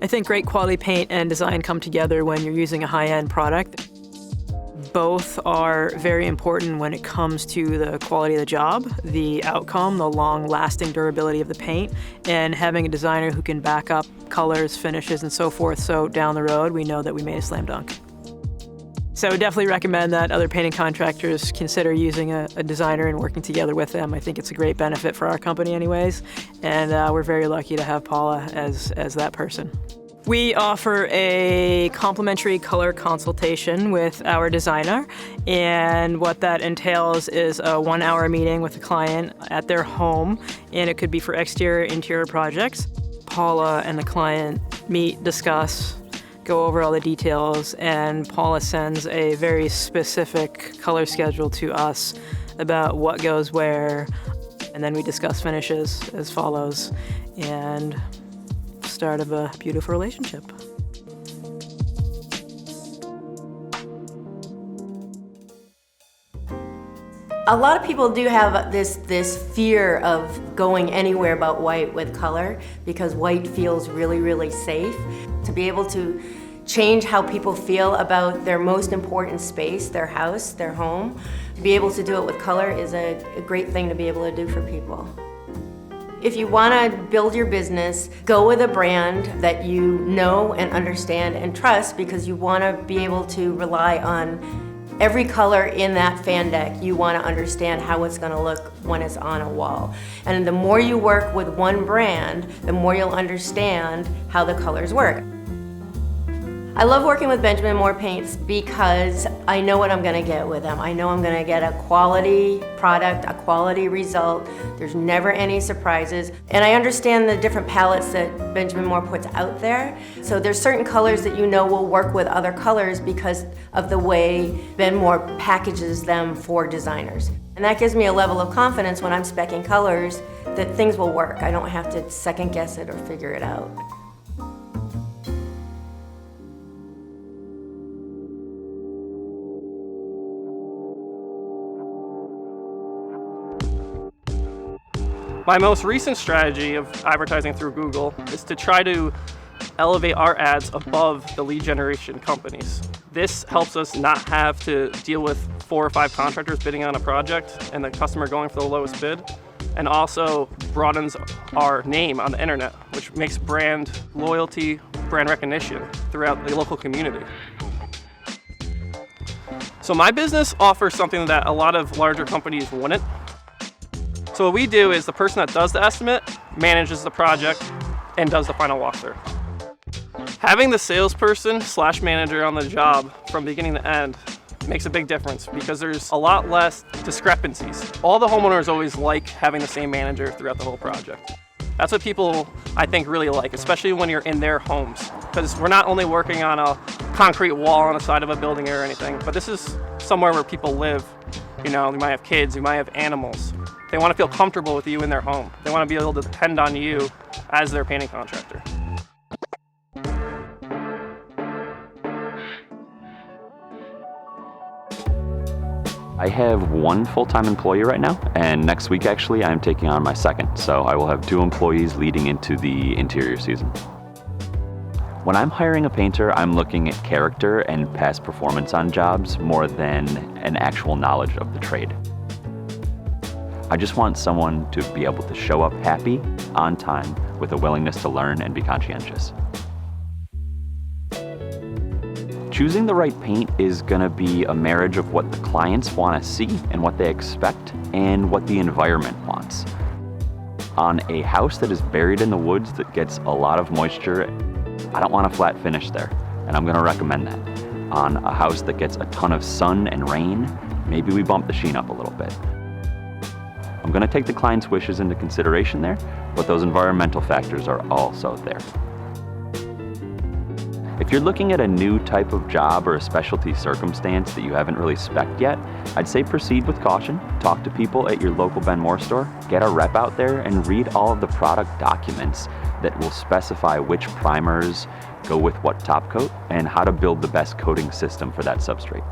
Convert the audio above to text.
I think great quality paint and design come together when you're using a high-end product. Both are very important when it comes to the quality of the job, the outcome, the long-lasting durability of the paint, and having a designer who can back up colors, finishes, and so forth, so down the road we know that we made a slam dunk. So I would definitely recommend that other painting contractors consider using a designer and working together with them. I think it's a great benefit for our company anyways, and we're very lucky to have Paula as that person. We offer a complimentary color consultation with our designer, and what that entails is a 1-hour meeting with the client at their home, and it could be for exterior, interior projects. Paula and the client meet, discuss, go over all the details, and Paula sends a very specific color schedule to us about what goes where, and then we discuss finishes as follows, and start of a beautiful relationship. A lot of people do have this fear of going anywhere but white with color because white feels really, really safe. To be able to change how people feel about their most important space, their house, their home, to be able to do it with color is a great thing to be able to do for people. If you want to build your business, go with a brand that you know and understand and trust, because you want to be able to rely on every color in that fan deck. You want to understand how it's going to look when it's on a wall. And the more you work with one brand, the more you'll understand how the colors work. I love working with Benjamin Moore Paints because I know what I'm going to get with them. I know I'm going to get a quality product, a quality result. There's never any surprises. And I understand the different palettes that Benjamin Moore puts out there. So there's certain colors that you know will work with other colors because of the way Ben Moore packages them for designers. And that gives me a level of confidence when I'm speccing colors that things will work. I don't have to second guess it or figure it out. My most recent strategy of advertising through Google is to try to elevate our ads above the lead generation companies. This helps us not have to deal with 4 or 5 contractors bidding on a project and the customer going for the lowest bid, and also broadens our name on the internet, which makes brand loyalty, brand recognition throughout the local community. So my business offers something that a lot of larger companies wouldn't. So what we do is the person that does the estimate manages the project and does the final walkthrough. Having the salesperson / manager on the job from beginning to end makes a big difference because there's a lot less discrepancies. All the homeowners always like having the same manager throughout the whole project. That's what people, I think, really like, especially when you're in their homes. Because we're not only working on a concrete wall on the side of a building or anything, but this is somewhere where people live. You know, they might have kids, they might have animals. They want to feel comfortable with you in their home. They want to be able to depend on you as their painting contractor. I have 1 full-time employee right now, and next week actually I'm taking on my 2nd, so I will have 2 employees leading into the interior season. When I'm hiring a painter, I'm looking at character and past performance on jobs more than an actual knowledge of the trade. I just want someone to be able to show up happy, on time, with a willingness to learn and be conscientious. Choosing the right paint is going to be a marriage of what the clients want to see and what they expect and what the environment wants. On a house that is buried in the woods that gets a lot of moisture, I don't want a flat finish there, and I'm going to recommend that. On a house that gets a ton of sun and rain, maybe we bump the sheen up a little bit. I'm going to take the client's wishes into consideration there, but those environmental factors are also there. If you're looking at a new type of job or a specialty circumstance that you haven't really spec'd yet, I'd say proceed with caution. Talk to people at your local Ben Moore store, get a rep out there, and read all of the product documents that will specify which primers go with what top coat and how to build the best coating system for that substrate.